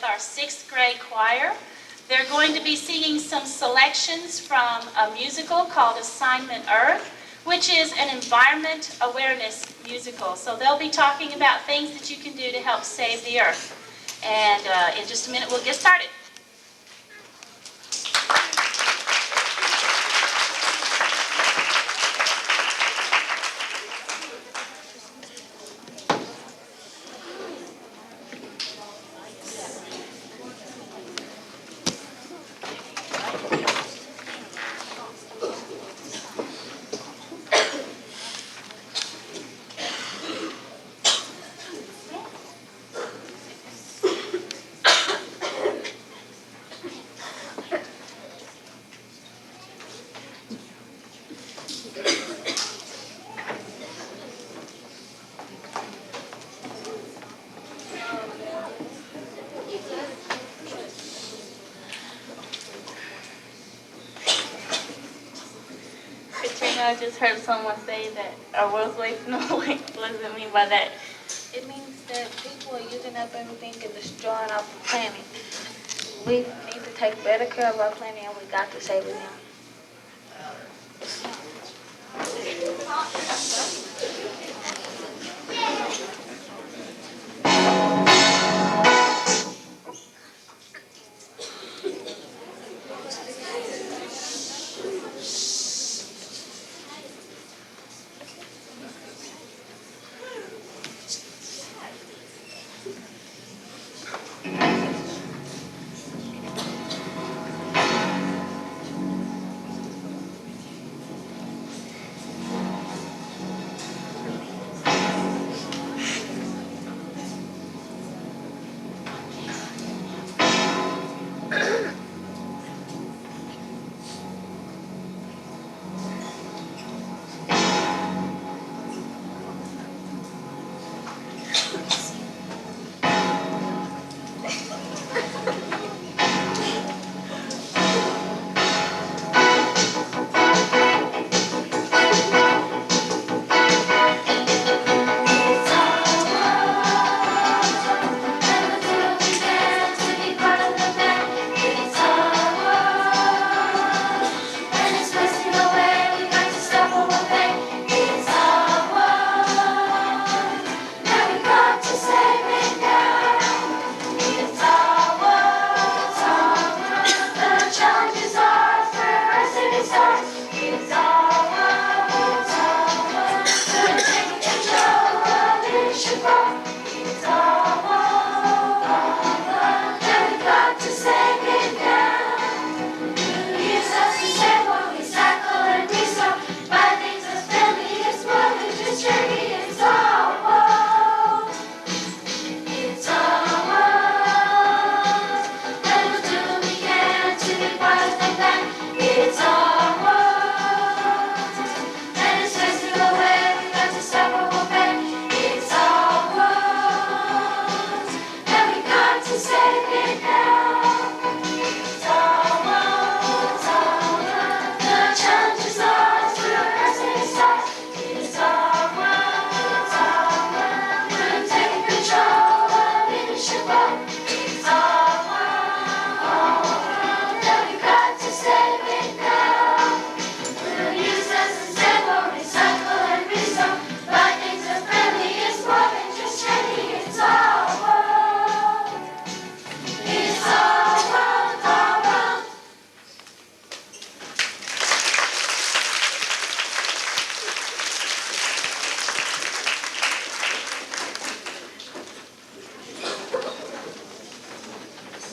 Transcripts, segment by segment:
our 6th grade choir. They're going to be singing some selections from a musical called Assignment Earth, which is an environment awareness musical. So they'll be talking about things that you can do to help save the earth. And in just a minute, we'll get started. I just heard someone say that our world's wasting away. What does it mean by that? It means that people are using up everything and destroying our planet. We need to take better care of our planet and we got to save it now.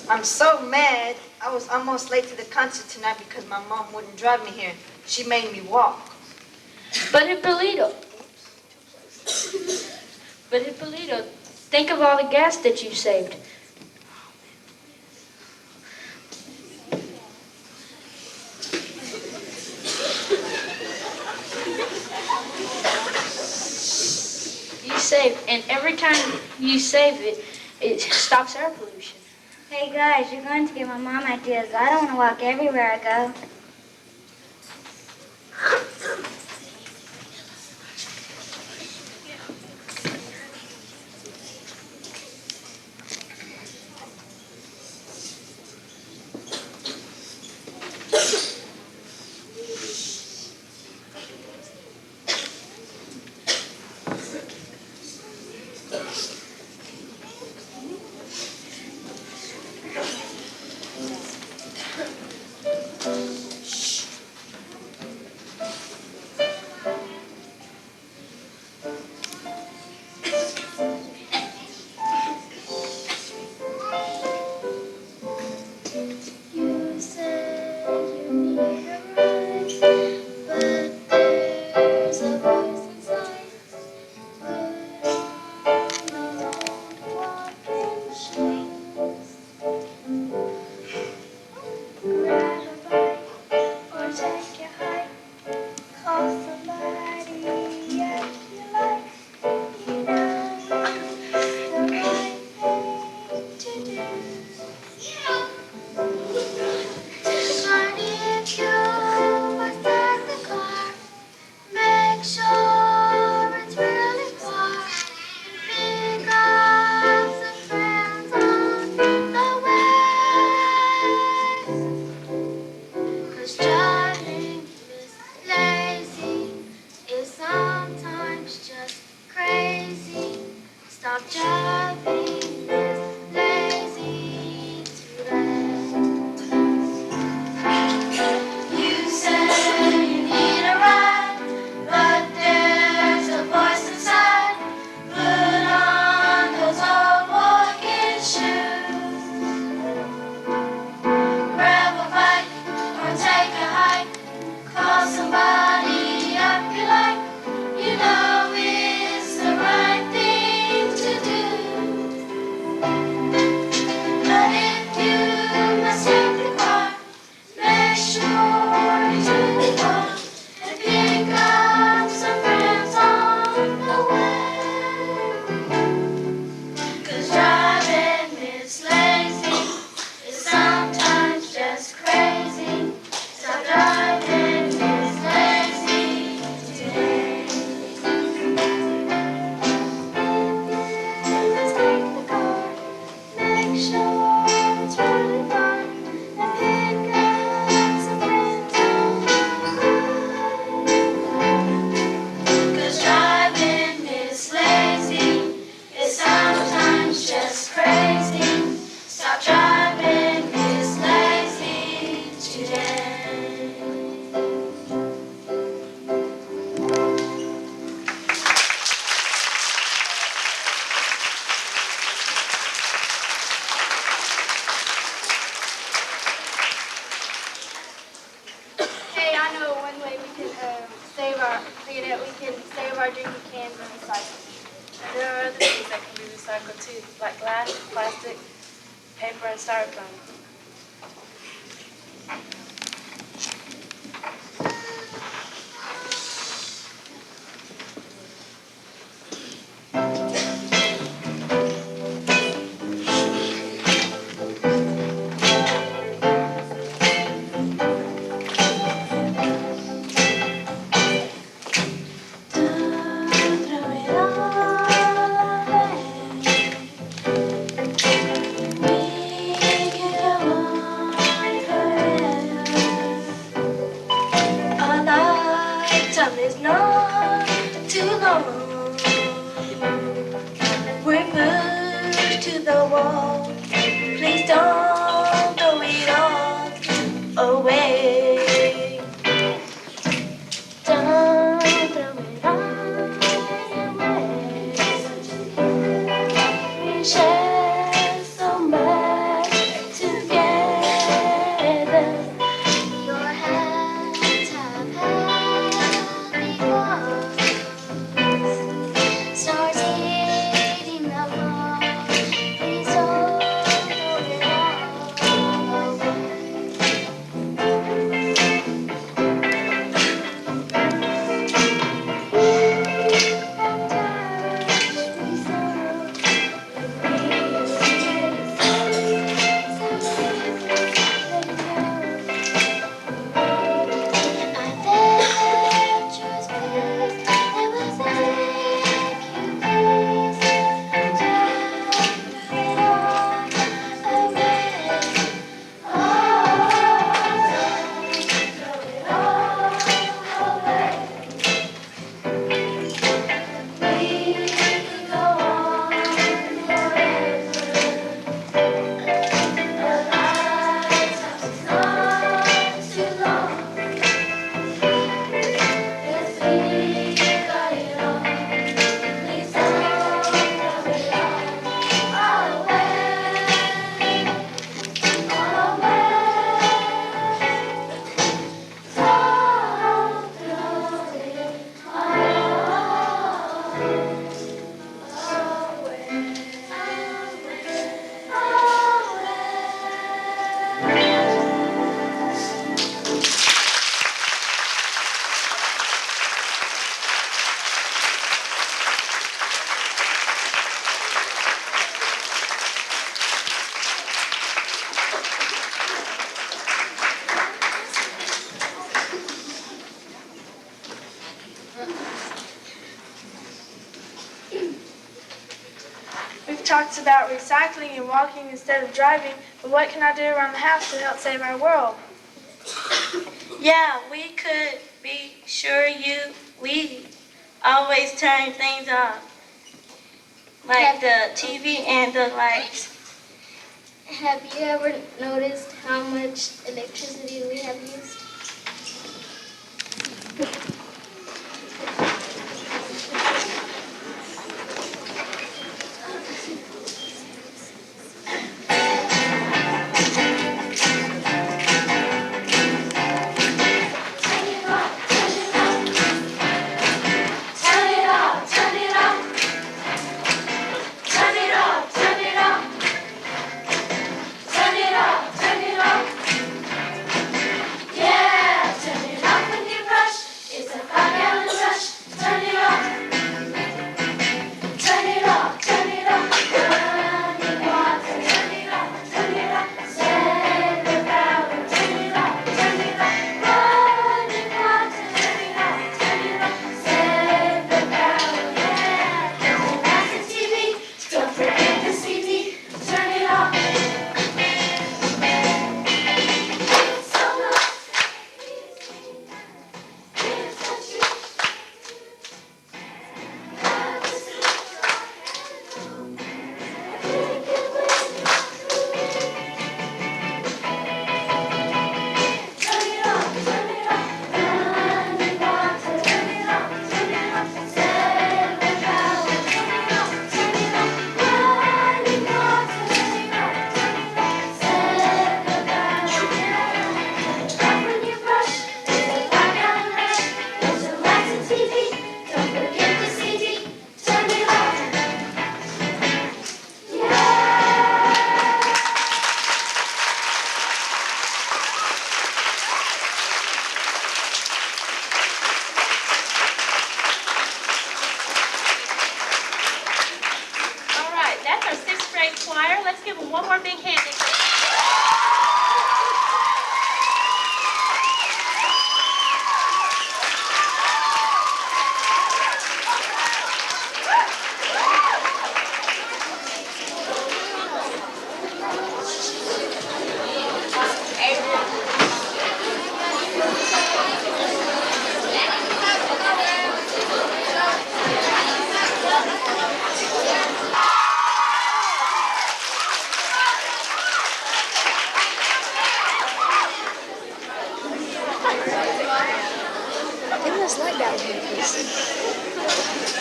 I'm so mad. I was almost late to the concert tonight because my mom wouldn't drive me here. She made me walk. But Hippolito, think of all the gas that you saved. You save, and every time you save it, it stops air pollution. Hey guys, you're going to give my mom ideas. I don't want to walk everywhere I go. drinking cans and recycled. There are other things that can be recycled too, like glass, plastic, paper, and styrofoam. We've talked about recycling and walking instead of driving, but what can I do around the house to help save our world? Yeah, we could be sure we always turn things off, like the TV and the lights. Have you ever noticed how much electricity we have used? Yeah, turn it off when you brush. It's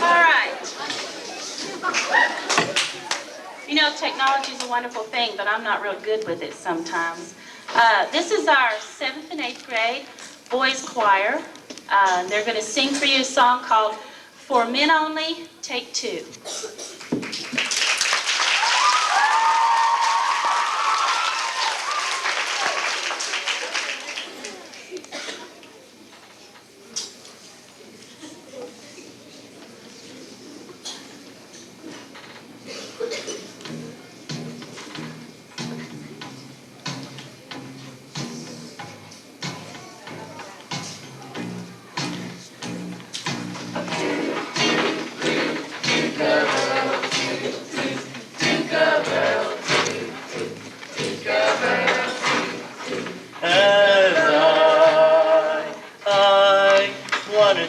All right. You know, technology is a wonderful thing, but I'm not real good with it sometimes. This is our 7th and 8th grade boys choir. They're going to sing for you a song called For Men Only, Take Two.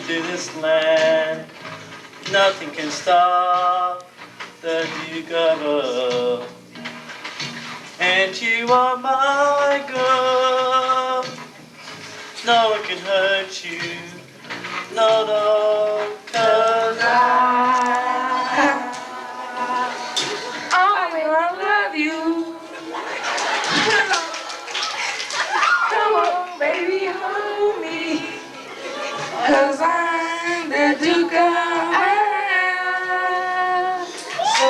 To this land, nothing can stop the Duke of Earl. And you are my girl. No one can hurt you, no, no, 'cause I love you. Come on, baby, hold me. 'Cause I'm the Duke of Earl. So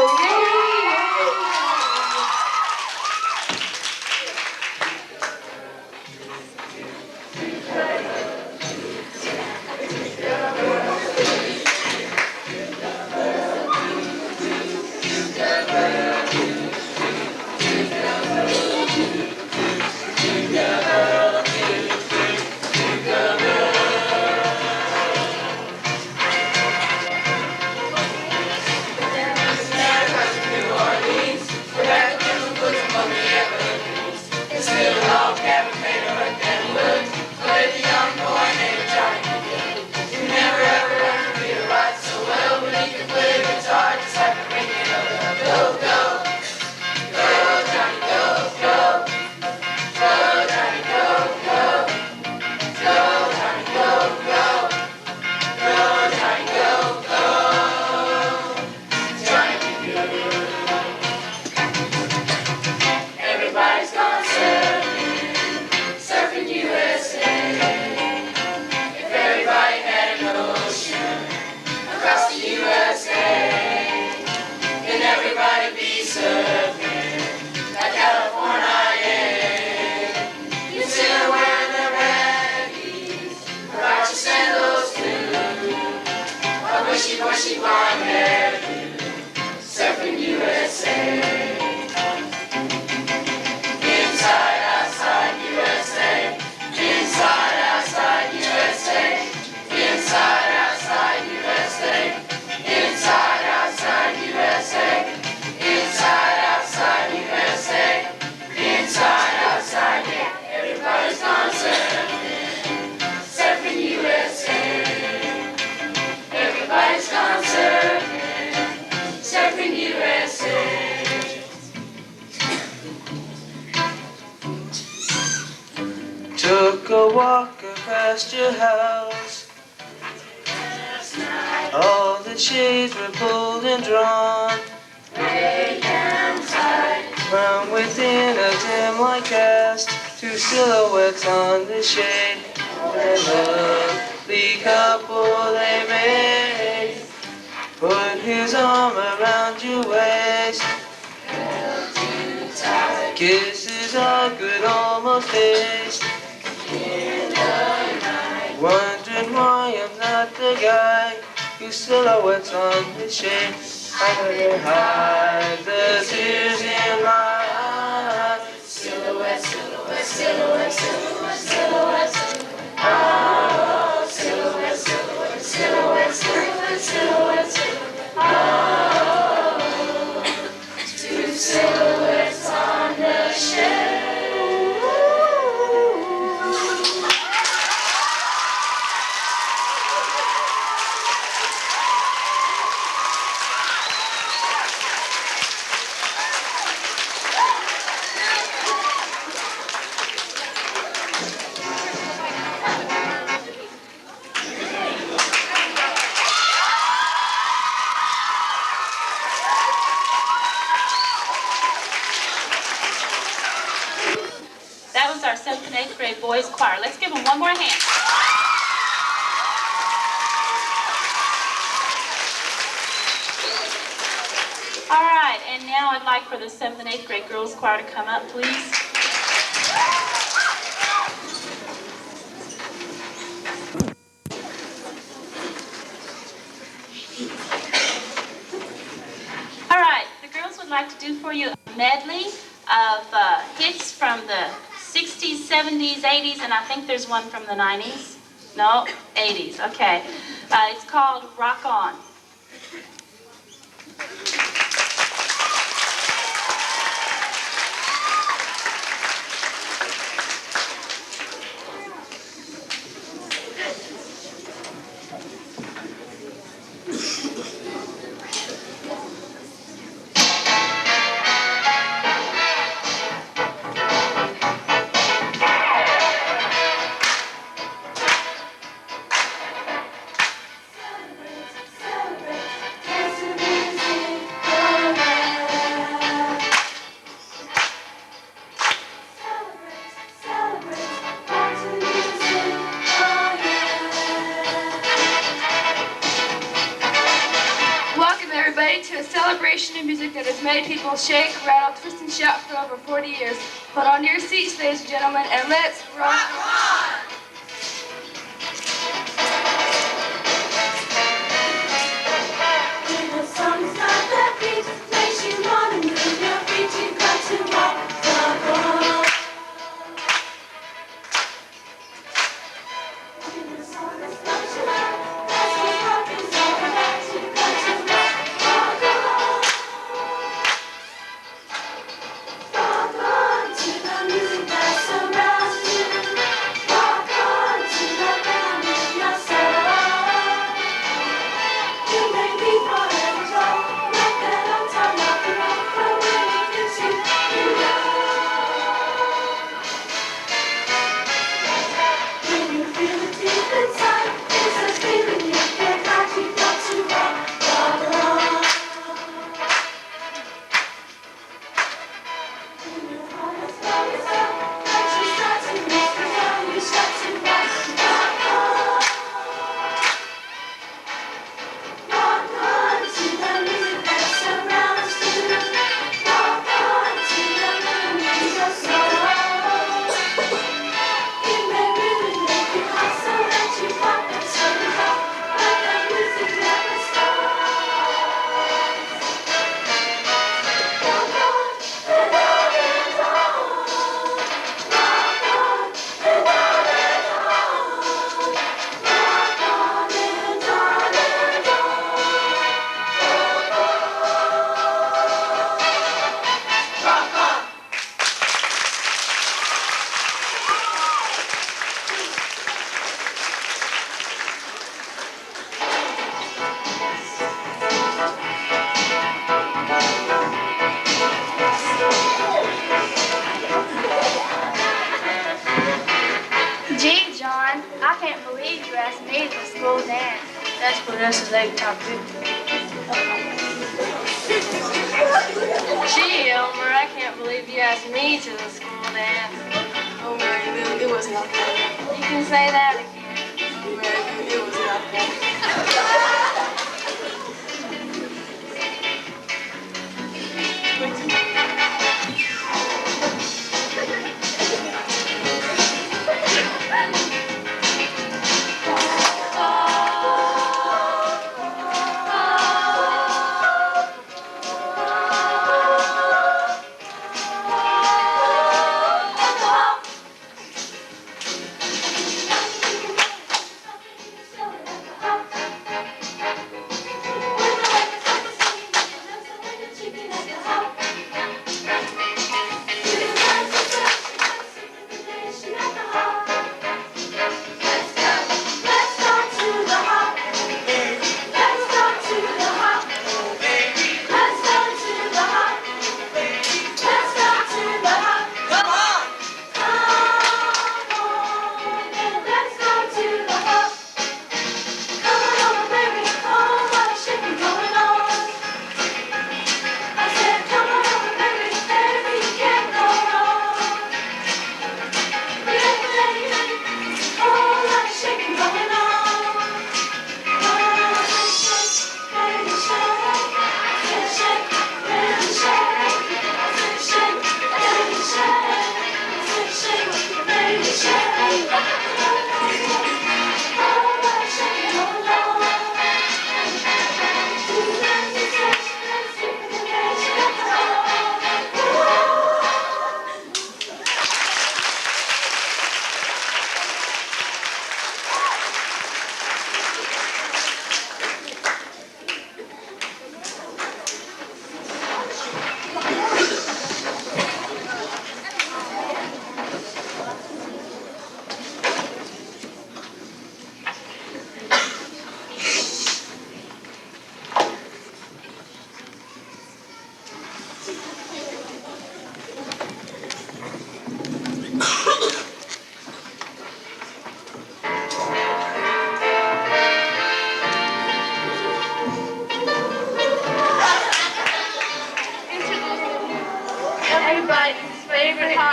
took a walk past your house. All the shades were pulled and drawn. From within a dim light cast, 2 silhouettes on the shade. A lovely couple they made. Put his arm around your waist. Kisses I could almost taste. Wondering why I'm not the guy whose silhouette's on the shade. I couldn't hide the tears in my eyes. Silhouette, silhouette, silhouette, silhouette, silhouette. Oh, silhouette, silhouette, silhouette, silhouette, silhouette. Oh, 2 silhouettes on the shade. That was our 7th and 8th grade boys choir. Let's give them one more hand. All right, and now I'd like for the 7th and 8th grade girls choir to come up, please. All right, the girls would like to do for you a medley of hits from the 60s, 70s, 80s, and I think there's one from the 90s. No, 80s, okay. It's called Rock On. To a celebration of music that has made people shake, rattle, twist, and shout for over 40 years. Hold on to your seats, ladies and gentlemen, and let's rock on! Gee, John, I can't believe you asked me to school dance. That's Vanessa Lake Top 50. Gee, Elmer, I can't believe you asked me to the school dance. Elmer, it was nothing. You can say that again. Elmer, it was nothing. Thank you.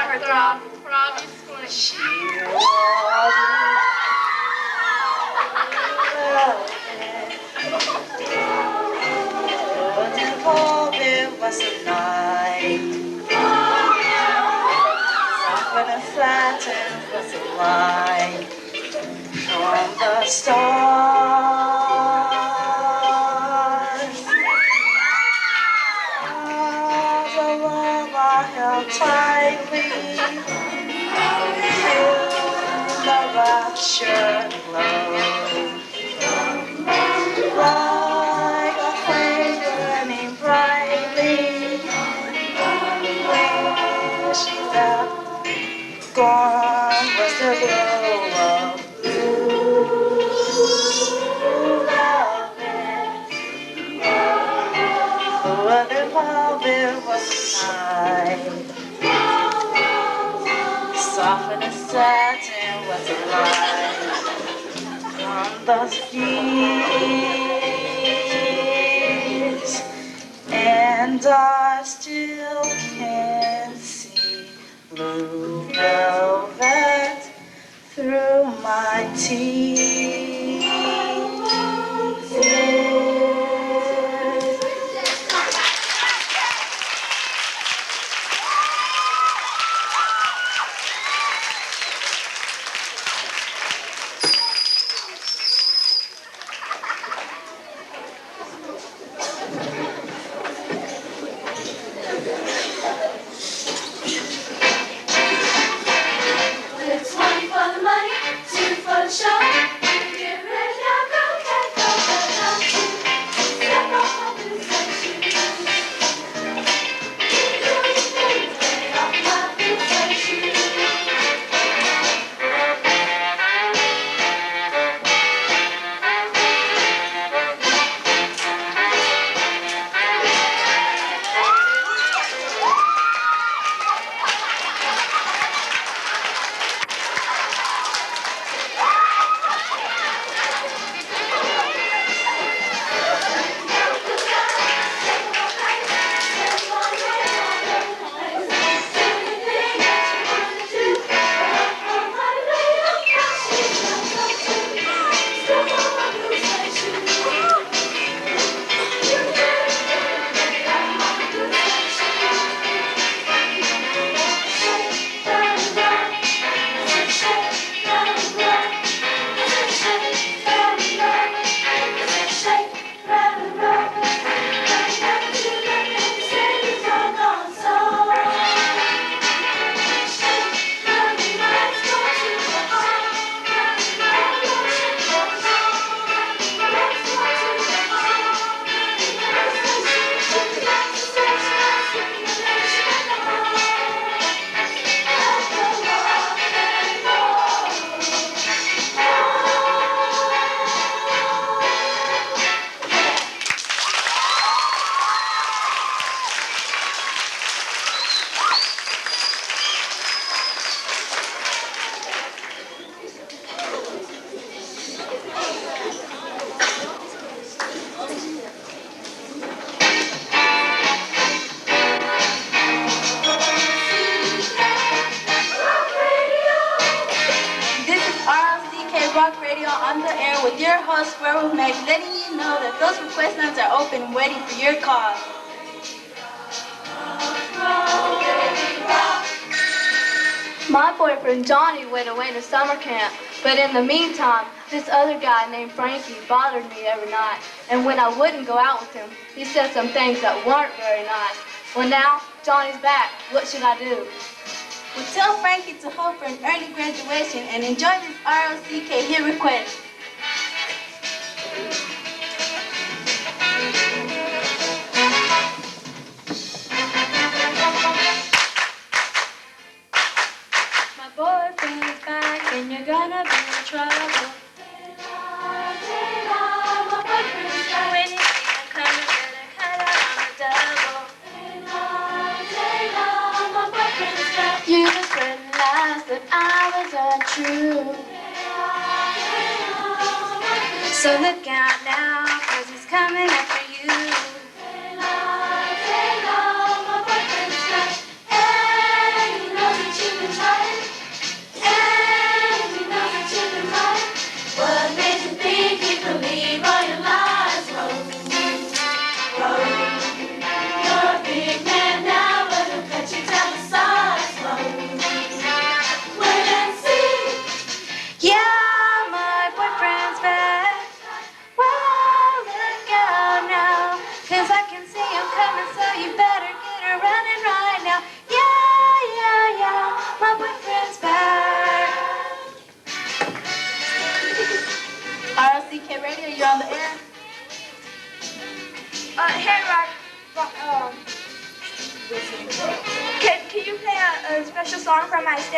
heartthrob, throb is split. She was but it was a night. Soft and satin was a light from the stars. The love I held tightly filled the raptured glow. Like a flame burning brightly, when she felt gone was the glow of blue velvet. Oh, the velvet was night. Soft and satin was a light on the streets, and I still can see blue velvet through my tears. It's one for the money, two for the show. Get ready now, go, get go, down to step off my blue suede shoes. Take off my blue suede shoes. This is RLCK Rock Radio on the air with your host, Werewolf Meg, letting you know that those request lines are open waiting for your call. My boyfriend Johnny went away to summer camp, but in the meantime, this other guy named Frankie bothered me every night. And when I wouldn't go out with him, he said some things that weren't very nice. Well, now Johnny's back. What should I do? Well, tell Frankie to hope for an early graduation and enjoy this RLCK hit request. My boyfriend's back and you're gonna be in trouble. When you see him coming, better cut out on the double. You were spreading lies that I was untrue. So look out now, 'cause he's coming after you.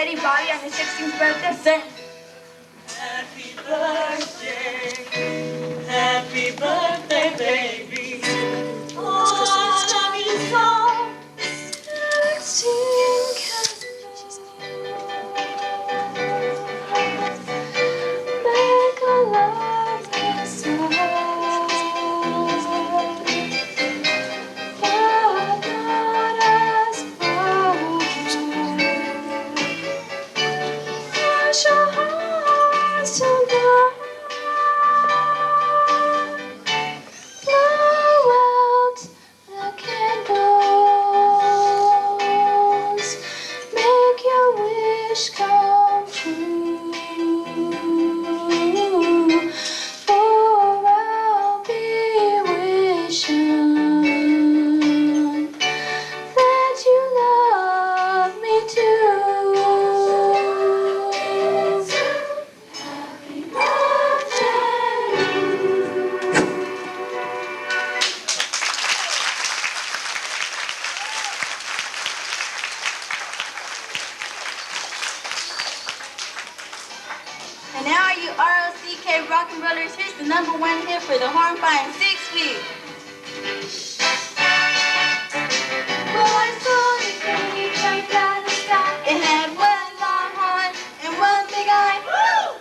Teddy Bobby on his 16th birthday? Sing. Happy birthday, baby. And now are you ROCK Rockin' Brothers? Here's the #1 hit for the Hornfine 6 Feet. It had one long horn and one big eye. Woo!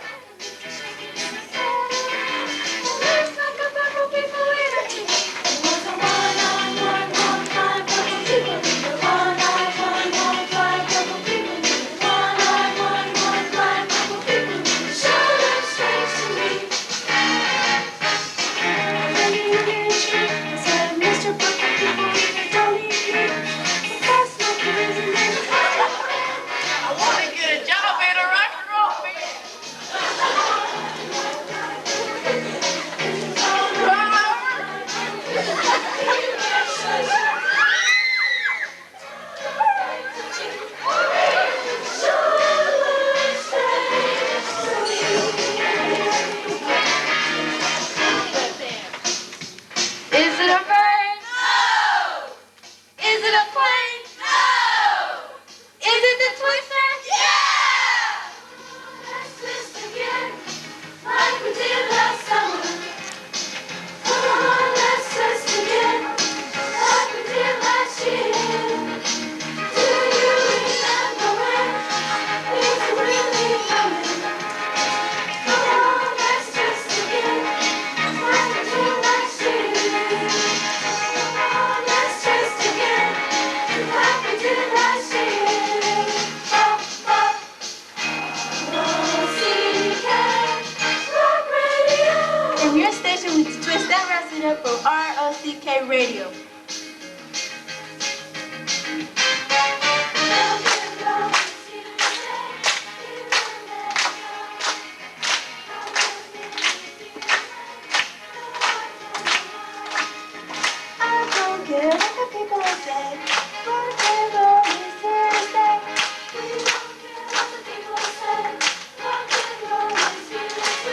From your station, we twist that wraps it up for ROCK Radio. I don't care what the people say. Whatever is Thursday. We don't care what the people say. Whatever is Tuesday.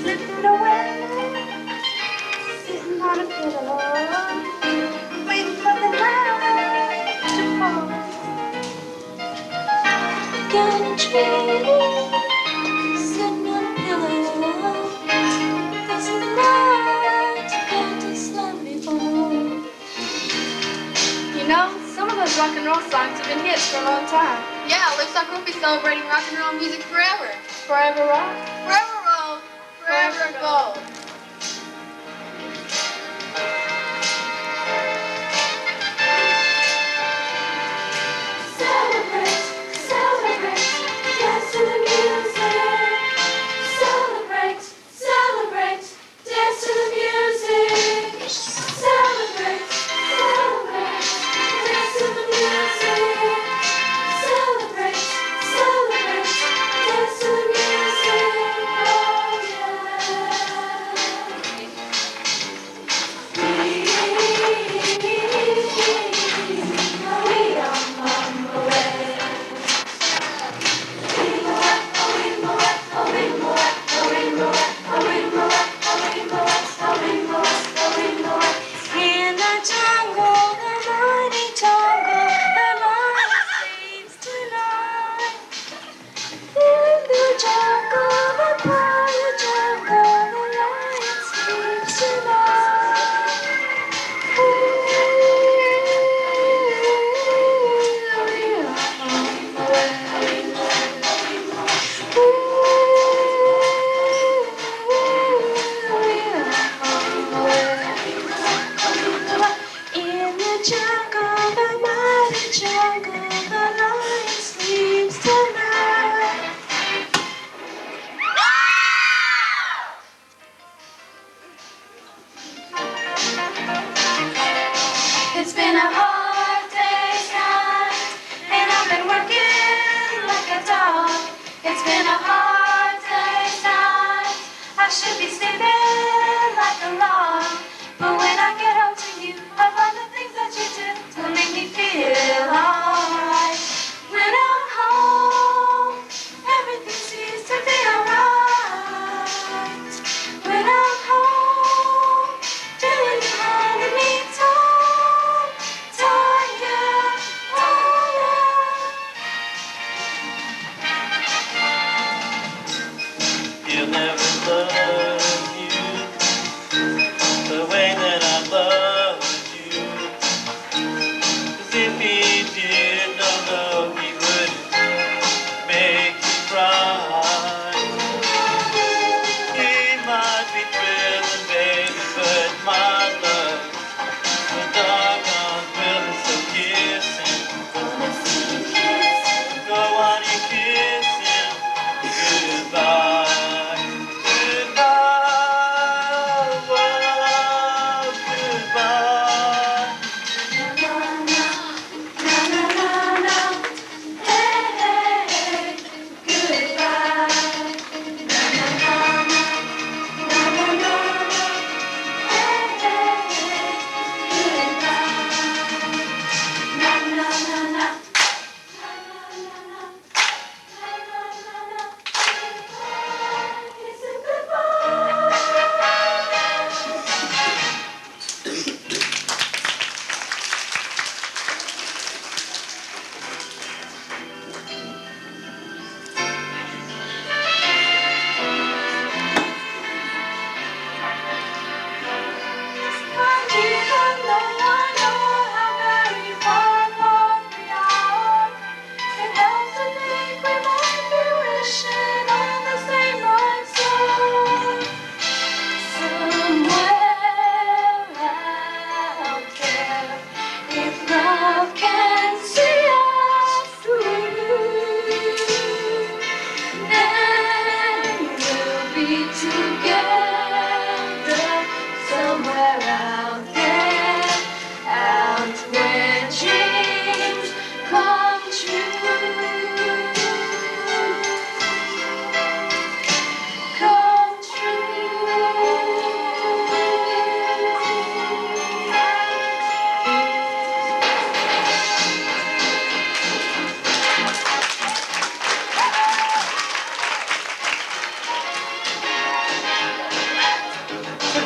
Slipping away, sitting on a pillow, waiting for the night to fall. Got a dream, sitting on a pillow, facing the night to get to sleep before. You know, some of those rock and roll songs have been hits for a long time. Yeah, looks like we'll be celebrating rock and roll music forever. Forever rock. Forever roll, forever gold. Celebrate, celebrate, dance to the music. Celebrate, celebrate, dance to the music. Celebrate, celebrate, dance to the music. Celebrate, celebrate, dance to the music.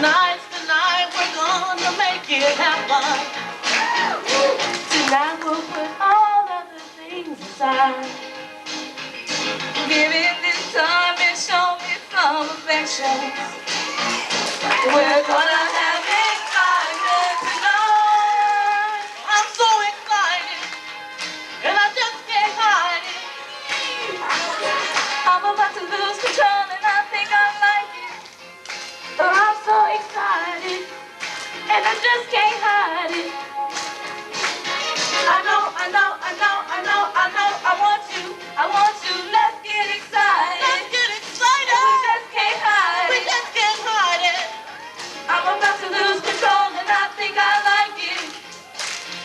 Tonight's the night we're gonna make it happen. Tonight we'll put all of the things aside. Give it this time and show me some affection. We're gonna have excitement tonight. I'm so excited, and I just can't hide it. I'm about to lose control, and I think I like it. But I'm so excited, and I just can't hide it. I know, I want you, let's get excited. Let's get excited. We just can't hide it. We just can't hide it. I'm about to lose control and I think I like it.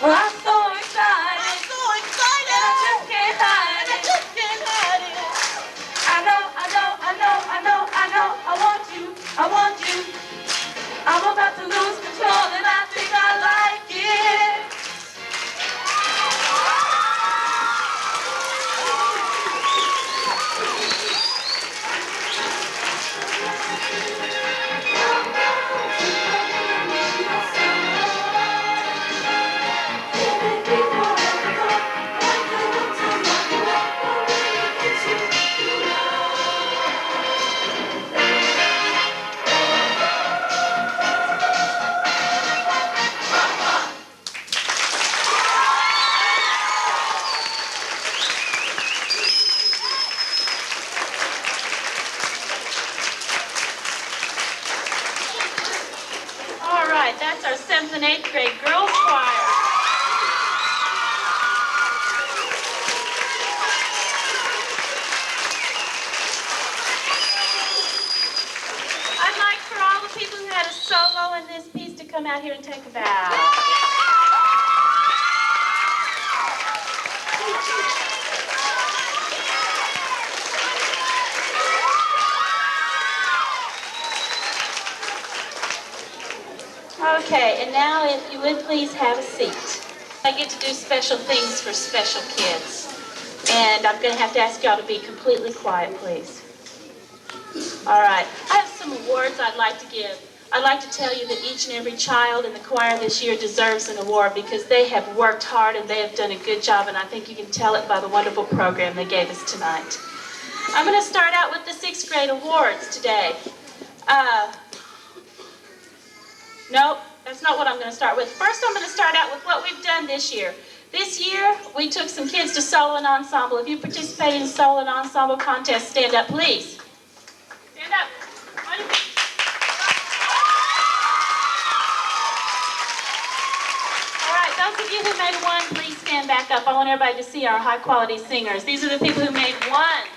I'm so excited. I'm so excited. And I just can't hide it. I just can't hide it. I know, I want you. I'm about to lose control and I think I like it. All right, that's our 7th and 8th grade girls choir. I'd like for all the people who had a solo in this piece to come out here and take a bow. Okay, and now if you would please have a seat. I get to do special things for special kids. And I'm going to have to ask y'all to be completely quiet, please. All right, I have some awards I'd like to give. I'd like to tell you that each and every child in the choir this year deserves an award because they have worked hard and they have done a good job, and I think you can tell it by the wonderful program they gave us tonight. I'm going to start out with the 6th grade awards today. Nope, that's not what I'm going to start with. First, I'm going to start out with what we've done this year. This year, we took some kids to solo and ensemble. If you participated in solo and ensemble contest, stand up, please. Stand up. All right, those of you who made one, please stand back up. I want everybody to see our high-quality singers. These are the people who made ones.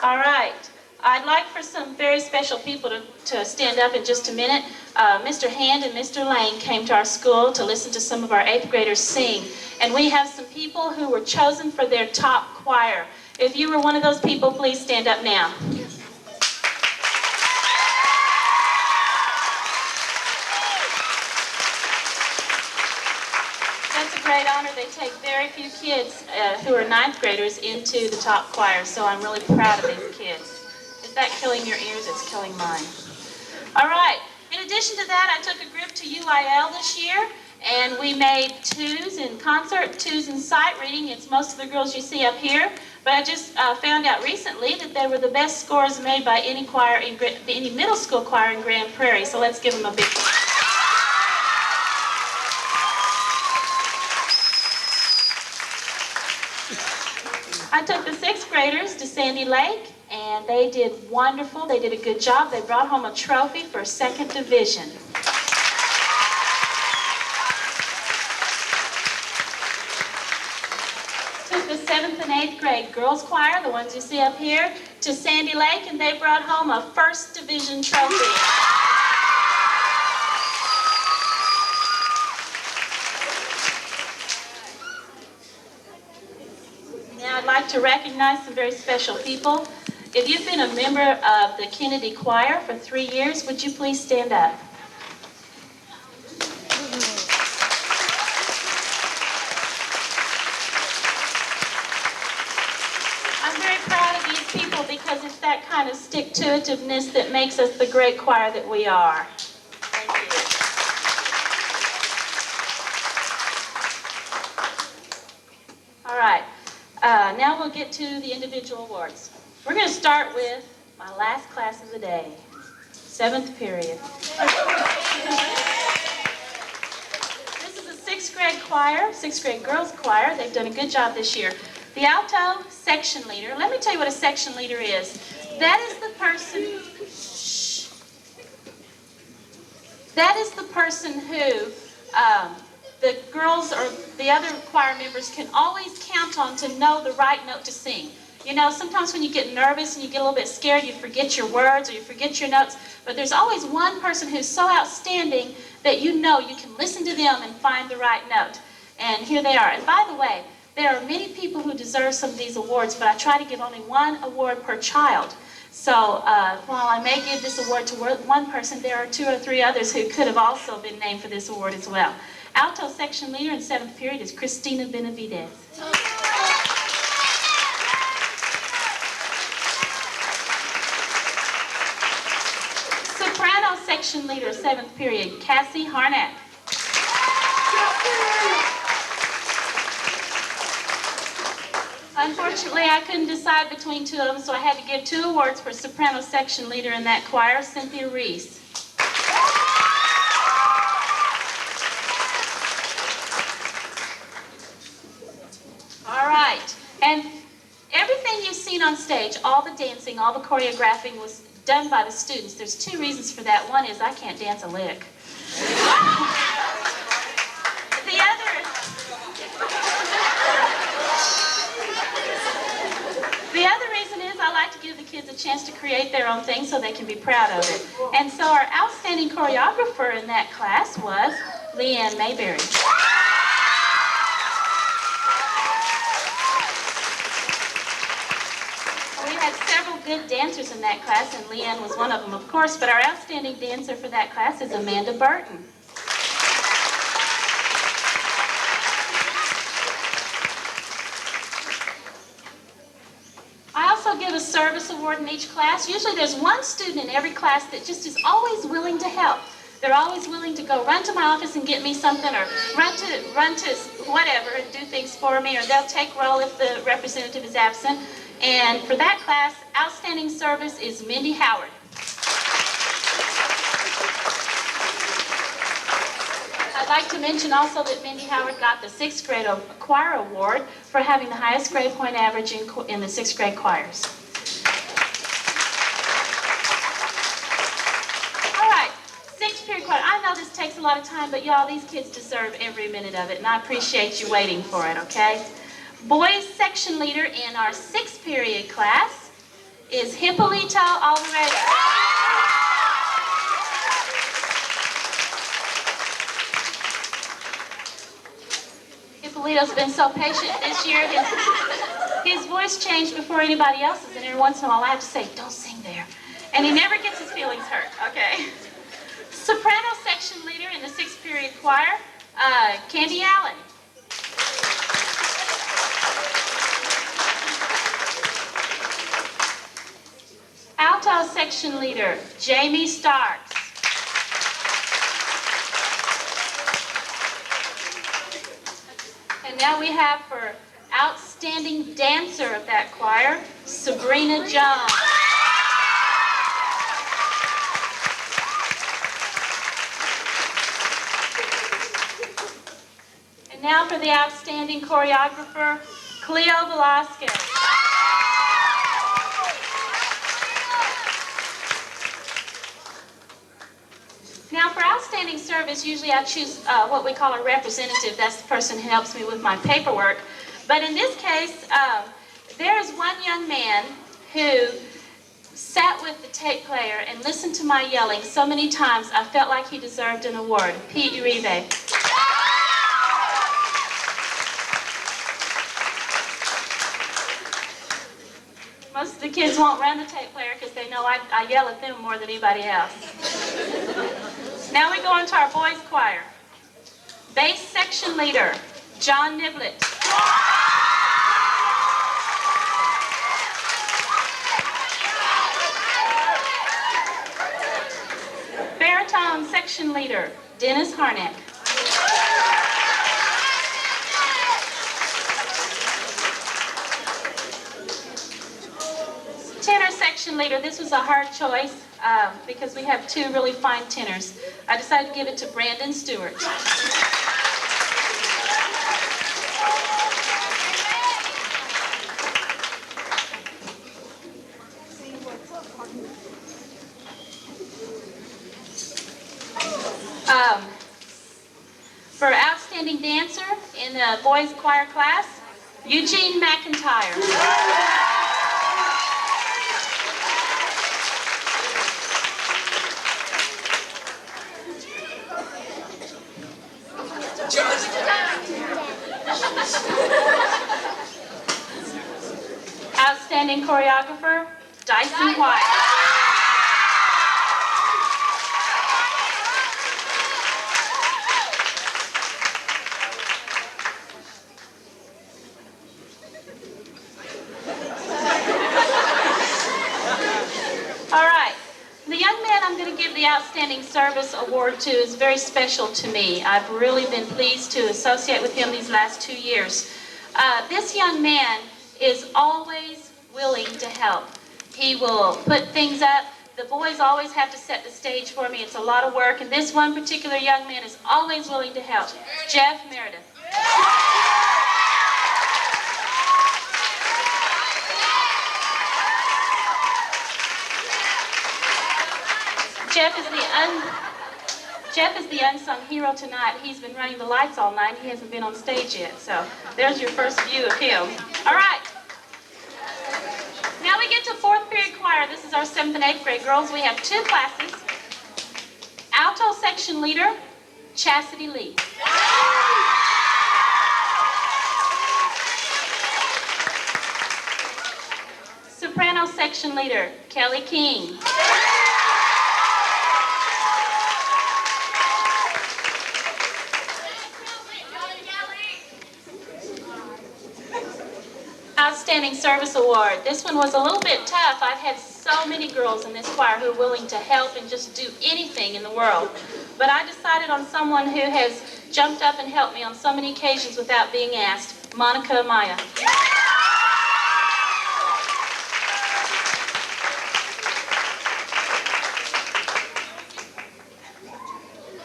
All right. I'd like for some very special people to stand up in just a minute. Mr. Hand and Mr. Lane came to our school to listen to some of our 8th graders sing. And we have some people who were chosen for their top choir. If you were one of those people, please stand up now. That's a great honor. They take very few kids who are 9th graders into the top choir, so I'm really proud of these kids. Is that killing your ears? It's killing mine. All right. In addition to that, I took a group to UIL this year, and we made 2s in concert, 2s in sight reading. It's most of the girls you see up here, but I just found out recently that they were the best scores made by any choir in any middle school choir in Grand Prairie. So let's give them a big clap. I took the 6th graders to Sandy Lake, and they did wonderful. They did a good job. They brought home a trophy for 2nd division. Took the 7th and 8th grade girls choir, the ones you see up here, to Sandy Lake, and they brought home a 1st division trophy. Now I'd like to recognize some very special people. If you've been a member of the Kennedy Choir for 3 years, would you please stand up? I'd I'm very proud of these people because it's that kind of stick-to-itiveness that makes us the great choir that we are. Thank you. All right, now we'll get to the individual awards. We're going to start with my last class of the day, 7th period. This is a 6th grade choir, 6th grade girls choir. They've done a good job this year. The alto section leader, let me tell you what a section leader is. That is the person, that is the person who the girls or the other choir members can always count on to know the right note to sing. You know, sometimes when you get nervous and you get a little bit scared, you forget your words or you forget your notes, but there's always one person who's so outstanding that you know you can listen to them and find the right note. And here they are. And by the way, there are many people who deserve some of these awards, but I try to give only one award per child. So while I may give this award to one person, there are 2 or 3 others who could have also been named for this award as well. Alto section leader in 7th period is Christina Benavidez. Soprano section leader 7th period, Cassie Harnack. Unfortunately, I couldn't decide between 2 of them, so I had to give 2 awards for soprano section leader in that choir, Cynthia Reese. All right, and everything you've seen on stage, all the dancing, all the choreographing was done by the students. There's 2 reasons for that. One is I can't dance a lick. The other reason is I like to give the kids a chance to create their own thing so they can be proud of it. And so our outstanding choreographer in that class was Leanne Mayberry. We had several good dancers in that class, and Leanne was one of them, of course, but our outstanding dancer for that class is Amanda Burton. I also give a service award in each class. Usually there's one student in every class that just is always willing to help. They're always willing to go run to my office and get me something, or run to whatever and do things for me, or they'll take roll if the representative is absent. And for that class, outstanding service is Mindy Howard. I'd like to mention also that Mindy Howard got the 6th grade choir award for having the highest grade point average in the 6th grade choirs. All right, 6th period choir. I know this takes a lot of time, but y'all, these kids deserve every minute of it, and I appreciate you waiting for it, okay? Boys section leader in our 6th period class is Hippolito Alvarez. Hippolito's been so patient this year. His voice changed before anybody else's, and every once in a while I have to say, don't sing there. And he never gets his feelings hurt, okay? Soprano section leader in the 6th period choir, Candy Allen. Alto section leader, Jamie Starks. And now we have for outstanding dancer of that choir, Sabrina Jones. And now for the outstanding choreographer, Cleo Velasquez. Now for outstanding service, usually I choose what we call a representative. That's the person who helps me with my paperwork. But in this case, there is one young man who sat with the tape player and listened to my yelling so many times I felt like he deserved an award. Pete Uribe. Most of the kids won't run the tape player because they know I yell at them more than anybody else. Now we go on to our boys' choir. Bass section leader, John Niblett. section leader, Dennis Harnack. Tenor section leader, this was a hard choice because we have two really fine tenors. I decided to give it to Brandon Stewart. For outstanding dancer in the boys choir class, Eugene McIntyre. Outstanding choreographer, Dyson White. All right, the young man I'm going to give the Outstanding Service Award to is very special to me. I've really been pleased to associate with him these last 2 years. This young man is always willing to help. He will put things up. The boys always have to set the stage for me. It's a lot of work, and this one particular young man is always willing to help. Jeff Meredith. Jeff is the unsung hero tonight. He's been running the lights all night. He hasn't been on stage yet, so there's your first view of him. All right. Now we get to fourth period choir. This is our 7th and 8th grade girls. We have 2 classes. Alto section leader, Chastity Lee. Soprano section leader, Kelly King. Outstanding Service Award. This one was a little bit tough. I've had so many girls in this choir who are willing to help and just do anything in the world. But I decided on someone who has jumped up and helped me on so many occasions without being asked, Monica Amaya.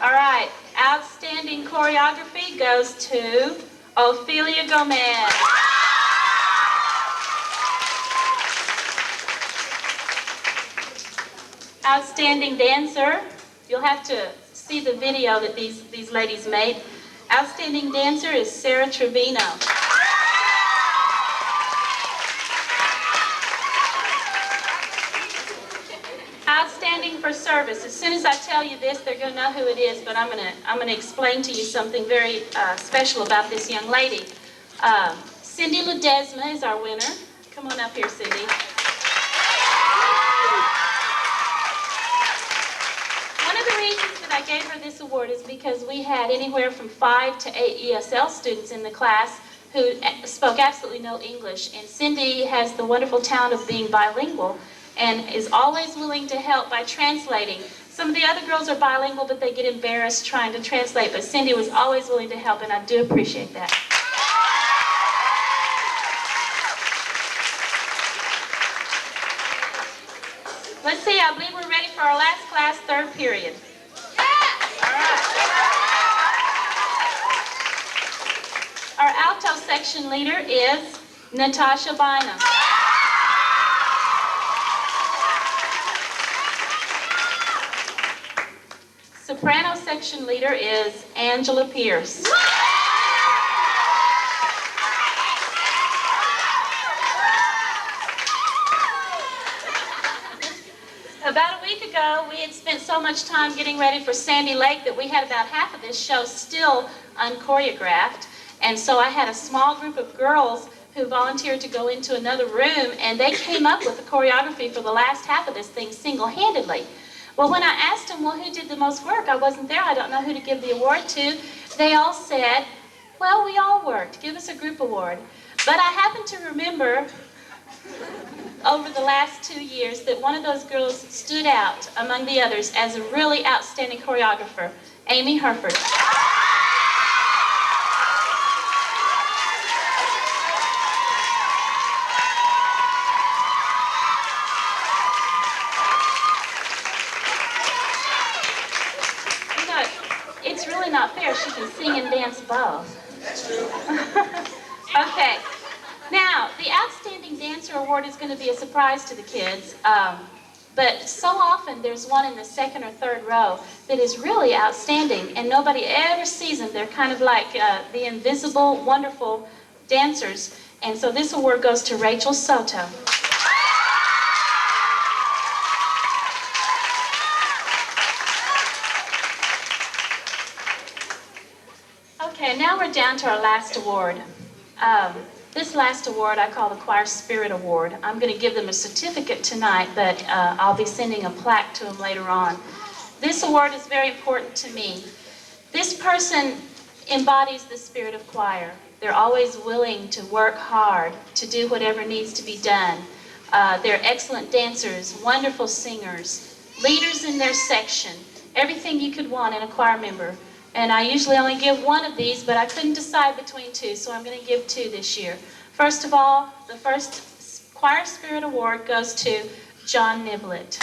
All right, outstanding choreography goes to Ophelia Gomez. Outstanding dancer, you'll have to see the video that these ladies made. Outstanding dancer is Sarah Trevino. Outstanding for service. As soon as I tell you this, they're going to know who it is, but I'm going to explain to you something very special about this young lady. Cindy Ledesma is our winner. Come on up here, Cindy. I gave her this award is because we had anywhere from 5 to 8 ESL students in the class who spoke absolutely no English. And Cindy has the wonderful talent of being bilingual and is always willing to help by translating. Some of the other girls are bilingual, but they get embarrassed trying to translate. But Cindy was always willing to help, and I do appreciate that. Let's see, I believe we're ready for our last class, 3rd period. Our alto section leader is Natasha Bynum. Soprano section leader is Angela Pierce. About a week ago, we had spent so much time getting ready for Sandy Lake that we had about half of this show still unchoreographed. And so I had a small group of girls who volunteered to go into another room, and they came up with the choreography for the last half of this thing single-handedly. Well, when I asked them, well, who did the most work? I wasn't there. I don't know who to give the award to. They all said, well, we all worked. Give us a group award. But I happened to remember over the last 2 years that one of those girls stood out among the others as a really outstanding choreographer, Amy Herford. You know, it's really not fair. She can sing and dance both. That's true. Okay. Now, the Outstanding Dancer Award is going to be a surprise to the kids, but so often there's one in the second or third row that is really outstanding, and nobody ever sees them. They're kind of like the invisible, wonderful dancers, and so this award goes to Rachel Soto. Okay, now we're down to our last award. This last award I call the Choir Spirit Award. I'm going to give them a certificate tonight, but I'll be sending a plaque to them later on. This award is very important to me. This person embodies the spirit of choir. They're always willing to work hard, to do whatever needs to be done. They're excellent dancers, wonderful singers, leaders in their section, everything you could want in a choir member. And I usually only give one of these, but I couldn't decide between two, so I'm going to give two this year. First of all, the first Choir Spirit Award goes to John Niblett.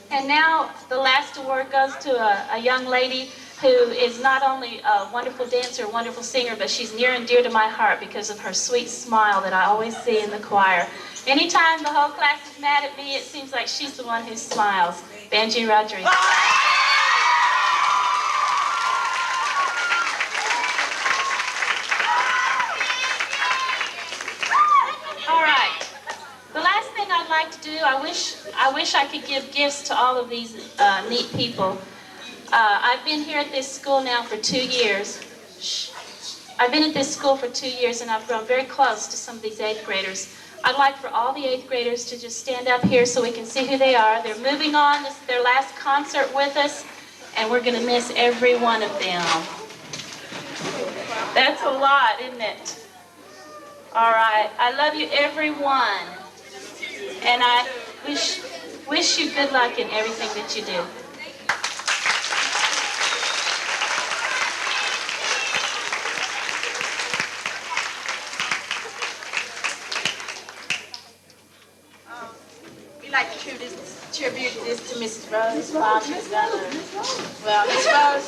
And now the last award goes to a young lady who is not only a wonderful dancer, a wonderful singer, but she's near and dear to my heart because of her sweet smile that I always see in the choir. Anytime the whole class is mad at me, it seems like she's the one who smiles. Benji Rodriguez. All right. The last thing I'd like to do, I wish I could give gifts to all of these neat people. I've been here at this school now for 2 years. I've been at this school for 2 years, and I've grown very close to some of these 8th graders. I'd like for all the 8th graders to just stand up here so we can see who they are. They're moving on. This is their last concert with us, and we're going to miss every one of them. That's a lot, isn't it? All right. I love you, everyone. And I wish you good luck in everything that you do. We like to tribute this to Mrs. Rose while she's done. Well, Miss Rose.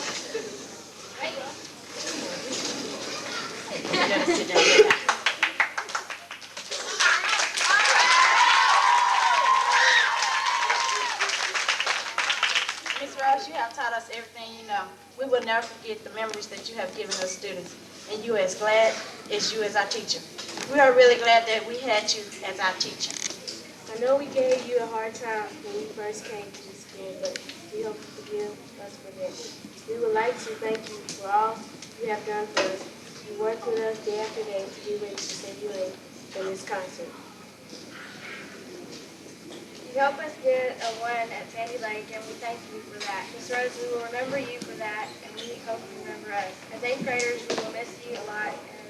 You gotta sit down. Miss Rose, you have taught us everything you know. We will never forget the memories that you have given us students, and you as glad as you as our teacher. We are really glad that we had you as our teacher. I know we gave you a hard time when we first came to this school, but we hope you forgive us for that. We would like to thank you for all you have done for us. You work with us day after day to be ready to send you in for this concert. You helped us get a win at Sandy Lake, and we thank you for that. Miss Rose, we will remember you for that, and we hope you remember us. As 8th graders, we will miss you a lot, and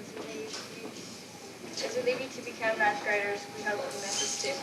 as we leave you to become 9th graders, we hope you miss us too.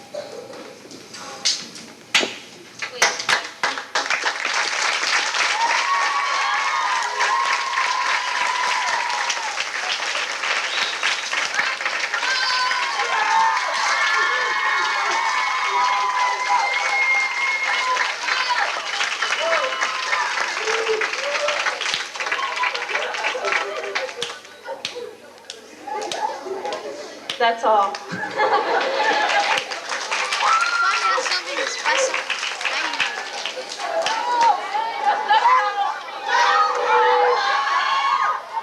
That's all.